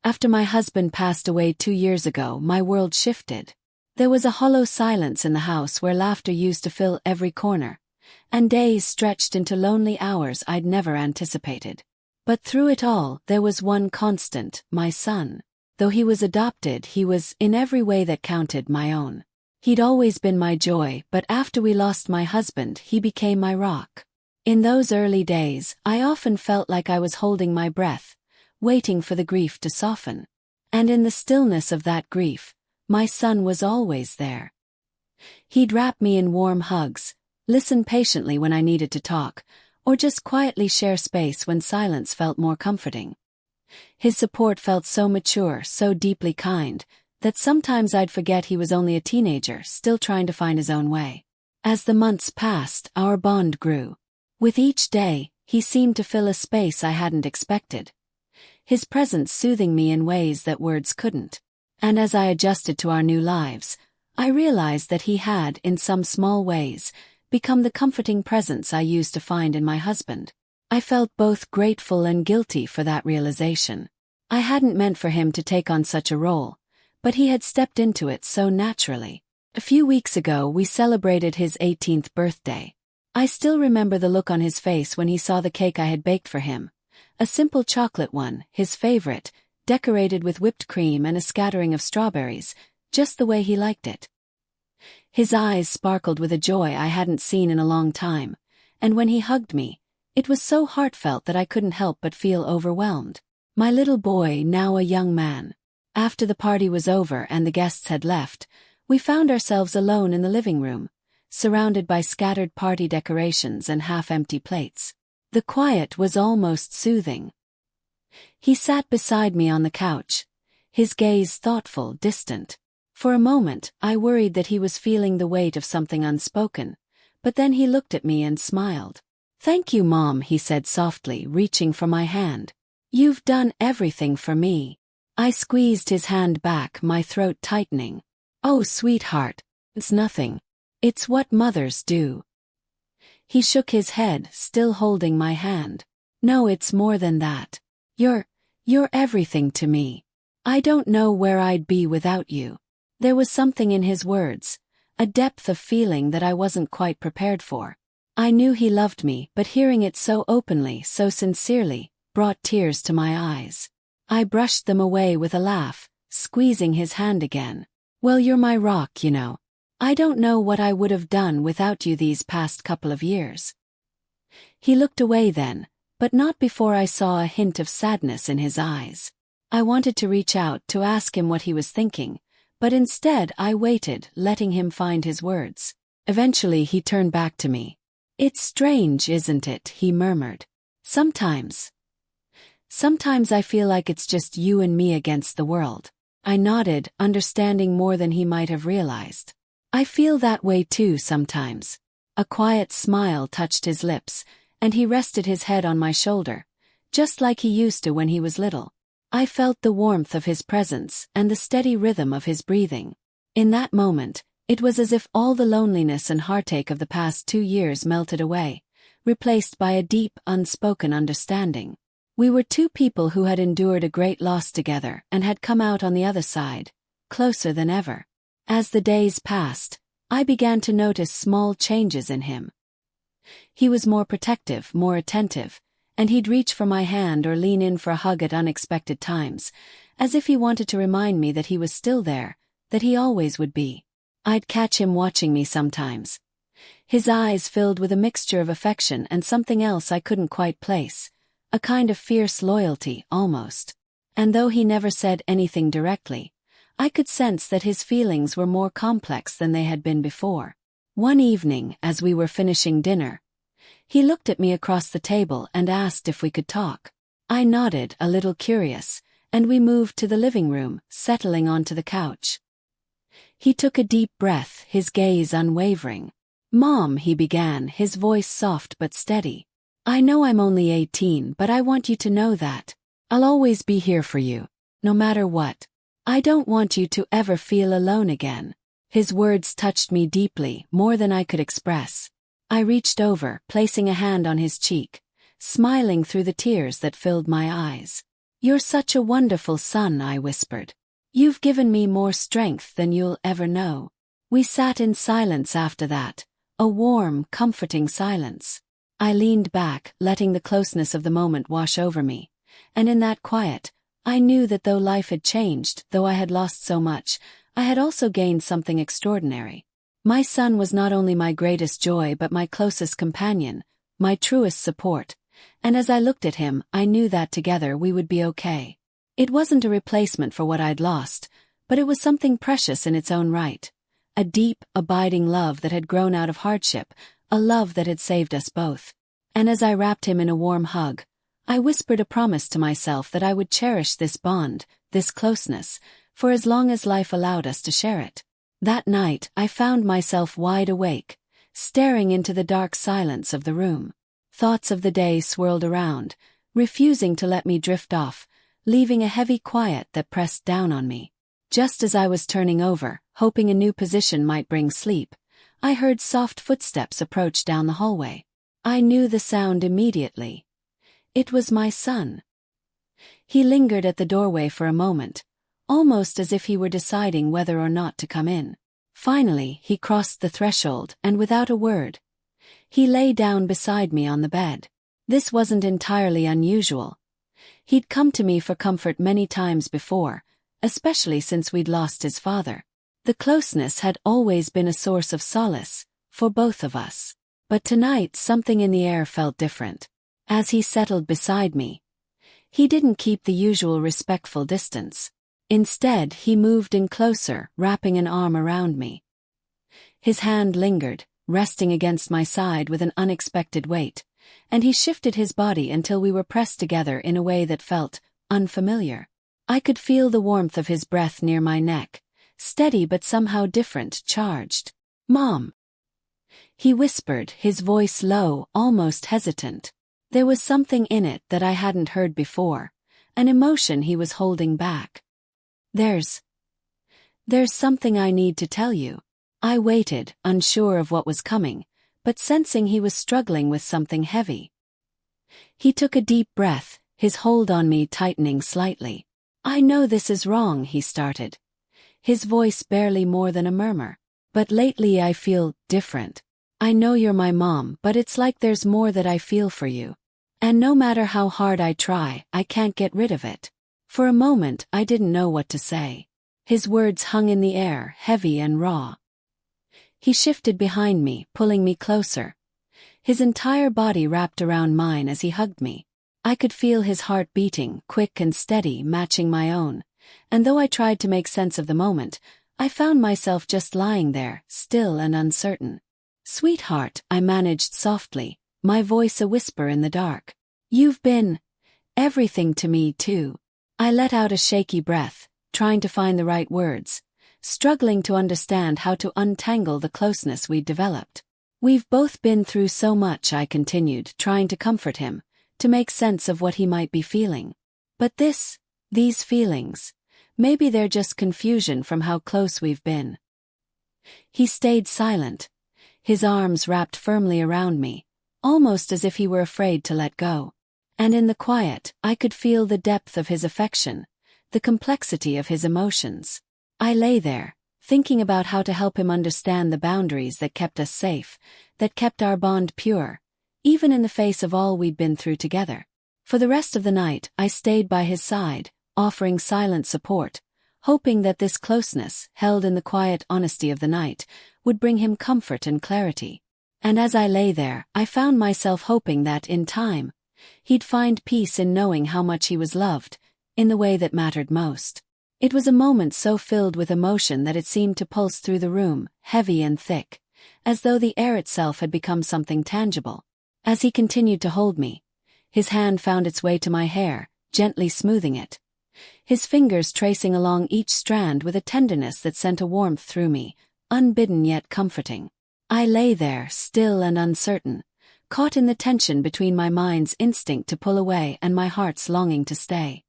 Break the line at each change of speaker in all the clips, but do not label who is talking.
After my husband passed away 2 years ago, my world shifted. There was a hollow silence in the house where laughter used to fill every corner, and days stretched into lonely hours I'd never anticipated. But through it all, there was one constant: my son. Though he was adopted, he was, in every way that counted, my own. He'd always been my joy, but after we lost my husband, he became my rock. In those early days, I often felt like I was holding my breath, waiting for the grief to soften. And in the stillness of that grief, my son was always there. He'd wrap me in warm hugs, listen patiently when I needed to talk, or just quietly share space when silence felt more comforting. His support felt so mature, so deeply kind, that sometimes I'd forget he was only a teenager, still trying to find his own way. As the months passed, our bond grew. With each day, he seemed to fill a space I hadn't expected, his presence soothing me in ways that words couldn't. And as I adjusted to our new lives, I realized that he had, in some small ways, become the comforting presence I used to find in my husband. I felt both grateful and guilty for that realization. I hadn't meant for him to take on such a role, but he had stepped into it so naturally. A few weeks ago, we celebrated his 18th birthday. I still remember the look on his face when he saw the cake I had baked for him. A simple chocolate one, his favorite, decorated with whipped cream and a scattering of strawberries, just the way he liked it. His eyes sparkled with a joy I hadn't seen in a long time, and when he hugged me, it was so heartfelt that I couldn't help but feel overwhelmed. My little boy, now a young man. After the party was over and the guests had left, we found ourselves alone in the living room, surrounded by scattered party decorations and half-empty plates. The quiet was almost soothing. He sat beside me on the couch, his gaze thoughtful, distant. For a moment, I worried that he was feeling the weight of something unspoken, but then he looked at me and smiled. "Thank you, Mom," he said softly, reaching for my hand. "You've done everything for me." I squeezed his hand back, my throat tightening. "Oh, sweetheart, it's nothing. It's what mothers do." He shook his head, still holding my hand. "No, it's more than that. You're everything to me. I don't know where I'd be without you." There was something in his words, a depth of feeling that I wasn't quite prepared for. I knew he loved me, but hearing it so openly, so sincerely, brought tears to my eyes. I brushed them away with a laugh, squeezing his hand again. "Well, you're my rock, you know. I don't know what I would have done without you these past couple of years." He looked away then, but not before I saw a hint of sadness in his eyes. I wanted to reach out to ask him what he was thinking, but instead I waited, letting him find his words. Eventually he turned back to me. "It's strange, isn't it?" he murmured. Sometimes I feel like it's just you and me against the world." I nodded, understanding more than he might have realized. "I feel that way too sometimes." A quiet smile touched his lips, and he rested his head on my shoulder, just like he used to when he was little. I felt the warmth of his presence and the steady rhythm of his breathing. In that moment, it was as if all the loneliness and heartache of the past 2 years melted away, replaced by a deep, unspoken understanding. We were two people who had endured a great loss together and had come out on the other side, closer than ever. As the days passed, I began to notice small changes in him. He was more protective, more attentive, and he'd reach for my hand or lean in for a hug at unexpected times, as if he wanted to remind me that he was still there, that he always would be. I'd catch him watching me sometimes. His eyes filled with a mixture of affection and something else I couldn't quite place, a kind of fierce loyalty, almost. And though he never said anything directly, I could sense that his feelings were more complex than they had been before. One evening, as we were finishing dinner, he looked at me across the table and asked if we could talk. I nodded, a little curious, and we moved to the living room, settling onto the couch. He took a deep breath, his gaze unwavering. "Mom," he began, his voice soft but steady. "I know I'm only 18, but I want you to know that I'll always be here for you, no matter what. I don't want you to ever feel alone again." His words touched me deeply, more than I could express. I reached over, placing a hand on his cheek, smiling through the tears that filled my eyes. "You're such a wonderful son," I whispered. "You've given me more strength than you'll ever know." We sat in silence after that, a warm, comforting silence. I leaned back, letting the closeness of the moment wash over me, and in that quiet, I knew that though life had changed, though I had lost so much, I had also gained something extraordinary. My son was not only my greatest joy but my closest companion, my truest support, and as I looked at him, I knew that together we would be okay. It wasn't a replacement for what I'd lost, but it was something precious in its own right. A deep, abiding love that had grown out of hardship, a love that had saved us both. And as I wrapped him in a warm hug, I whispered a promise to myself that I would cherish this bond, this closeness, for as long as life allowed us to share it. That night, I found myself wide awake, staring into the dark silence of the room. Thoughts of the day swirled around, refusing to let me drift off, leaving a heavy quiet that pressed down on me. Just as I was turning over, hoping a new position might bring sleep, I heard soft footsteps approach down the hallway. I knew the sound immediately. It was my son. He lingered at the doorway for a moment, almost as if he were deciding whether or not to come in. Finally, he crossed the threshold, and without a word, he lay down beside me on the bed. This wasn't entirely unusual. He'd come to me for comfort many times before, especially since we'd lost his father. The closeness had always been a source of solace, for both of us. But tonight something in the air felt different. As he settled beside me, he didn't keep the usual respectful distance. Instead, he moved in closer, wrapping an arm around me. His hand lingered, resting against my side with an unexpected weight, and he shifted his body until we were pressed together in a way that felt unfamiliar. I could feel the warmth of his breath near my neck, steady but somehow different, charged. "Mom," he whispered, his voice low, almost hesitant. There was something in it that I hadn't heard before, an emotion he was holding back. There's something I need to tell you." I waited, unsure of what was coming, but sensing he was struggling with something heavy. He took a deep breath, his hold on me tightening slightly. "I know this is wrong," he started, his voice barely more than a murmur. "But lately I feel different. I know you're my mom, but it's like there's more that I feel for you. And no matter how hard I try, I can't get rid of it." For a moment, I didn't know what to say. His words hung in the air, heavy and raw. He shifted behind me, pulling me closer, his entire body wrapped around mine as he hugged me. I could feel his heart beating, quick and steady, matching my own, and though I tried to make sense of the moment, I found myself just lying there, still and uncertain. "Sweetheart," I managed softly, my voice a whisper in the dark. "You've been everything to me too." I let out a shaky breath, trying to find the right words, struggling to understand how to untangle the closeness we'd developed. "We've both been through so much," I continued, trying to comfort him, to make sense of what he might be feeling. "But these feelings, maybe they're just confusion from how close we've been." He stayed silent, his arms wrapped firmly around me, almost as if he were afraid to let go. And in the quiet, I could feel the depth of his affection, the complexity of his emotions. I lay there, thinking about how to help him understand the boundaries that kept us safe, that kept our bond pure, even in the face of all we'd been through together. For the rest of the night, I stayed by his side, offering silent support, hoping that this closeness, held in the quiet honesty of the night, would bring him comfort and clarity. And as I lay there, I found myself hoping that, in time, he'd find peace in knowing how much he was loved, in the way that mattered most. It was a moment so filled with emotion that it seemed to pulse through the room, heavy and thick, as though the air itself had become something tangible. As he continued to hold me, his hand found its way to my hair, gently smoothing it, his fingers tracing along each strand with a tenderness that sent a warmth through me, unbidden yet comforting. I lay there, still and uncertain, caught in the tension between my mind's instinct to pull away and my heart's longing to stay.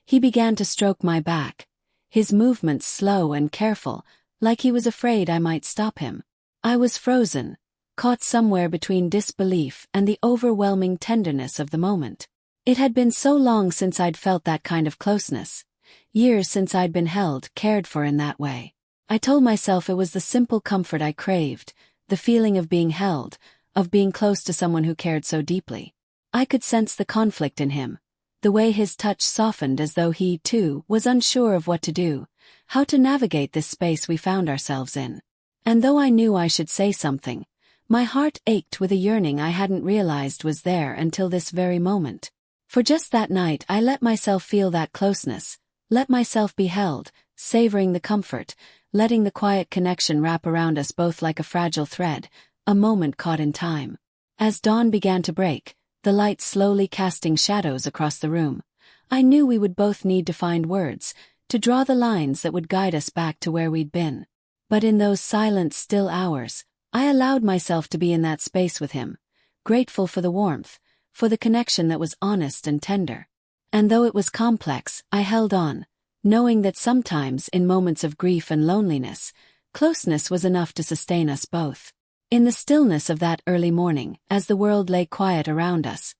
He began to stroke my back, his movements slow and careful, like he was afraid I might stop him. I was frozen, caught somewhere between disbelief and the overwhelming tenderness of the moment. It had been so long since I'd felt that kind of closeness. Years since I'd been held, cared for in that way. I told myself it was the simple comfort I craved, the feeling of being held, of being close to someone who cared so deeply. I could sense the conflict in him, the way his touch softened as though he, too, was unsure of what to do, how to navigate this space we found ourselves in. And though I knew I should say something, my heart ached with a yearning I hadn't realized was there until this very moment. For just that night I let myself feel that closeness, let myself be held, savoring the comfort, letting the quiet connection wrap around us both like a fragile thread, a moment caught in time. As dawn began to break, the light slowly casting shadows across the room, I knew we would both need to find words, to draw the lines that would guide us back to where we'd been. But in those silent, still hours, I allowed myself to be in that space with him, grateful for the warmth, for the connection that was honest and tender. And though it was complex, I held on, knowing that sometimes, in moments of grief and loneliness, closeness was enough to sustain us both. In the stillness of that early morning, as the world lay quiet around us,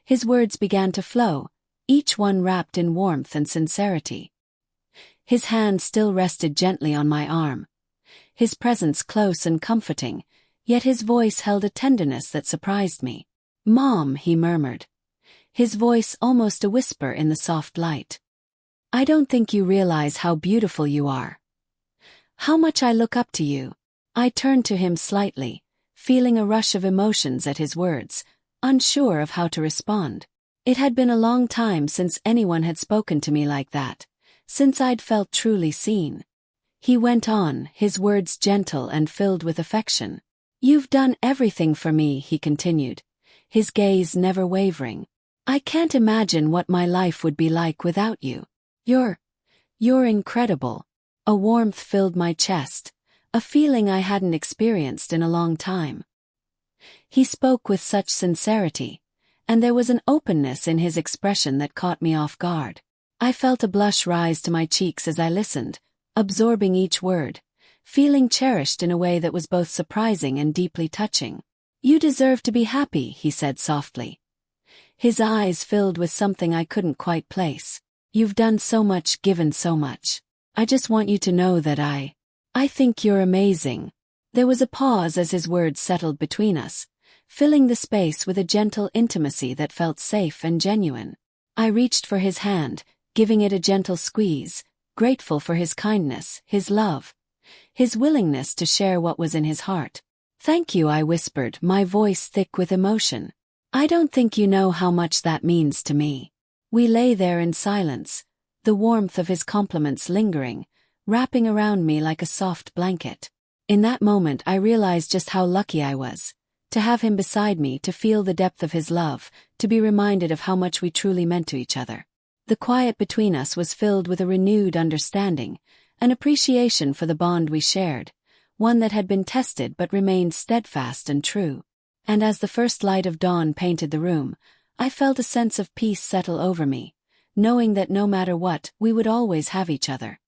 his words began to flow, each one wrapped in warmth and sincerity. His hand still rested gently on my arm, his presence close and comforting, yet his voice held a tenderness that surprised me. "Mom," he murmured, his voice almost a whisper in the soft light. "I don't think you realize how beautiful you are. How much I look up to you." I turned to him slightly, feeling a rush of emotions at his words, unsure of how to respond. It had been a long time since anyone had spoken to me like that, since I'd felt truly seen. He went on, his words gentle and filled with affection. "You've done everything for me," he continued, his gaze never wavering. "I can't imagine what my life would be like without you. You're incredible." A warmth filled my chest, a feeling I hadn't experienced in a long time. He spoke with such sincerity, and there was an openness in his expression that caught me off guard. I felt a blush rise to my cheeks as I listened, absorbing each word, feeling cherished in a way that was both surprising and deeply touching. "You deserve to be happy," he said softly, his eyes filled with something I couldn't quite place. "You've done so much, given so much. I just want you to know that I think you're amazing." There was a pause as his words settled between us, filling the space with a gentle intimacy that felt safe and genuine. I reached for his hand, giving it a gentle squeeze, grateful for his kindness, his love, his willingness to share what was in his heart. "Thank you," I whispered, my voice thick with emotion. "I don't think you know how much that means to me." We lay there in silence, the warmth of his compliments lingering, wrapping around me like a soft blanket. In that moment I realized just how lucky I was, to have him beside me, to feel the depth of his love, to be reminded of how much we truly meant to each other. The quiet between us was filled with a renewed understanding, an appreciation for the bond we shared, one that had been tested but remained steadfast and true. And as the first light of dawn painted the room, I felt a sense of peace settle over me, knowing that no matter what, we would always have each other.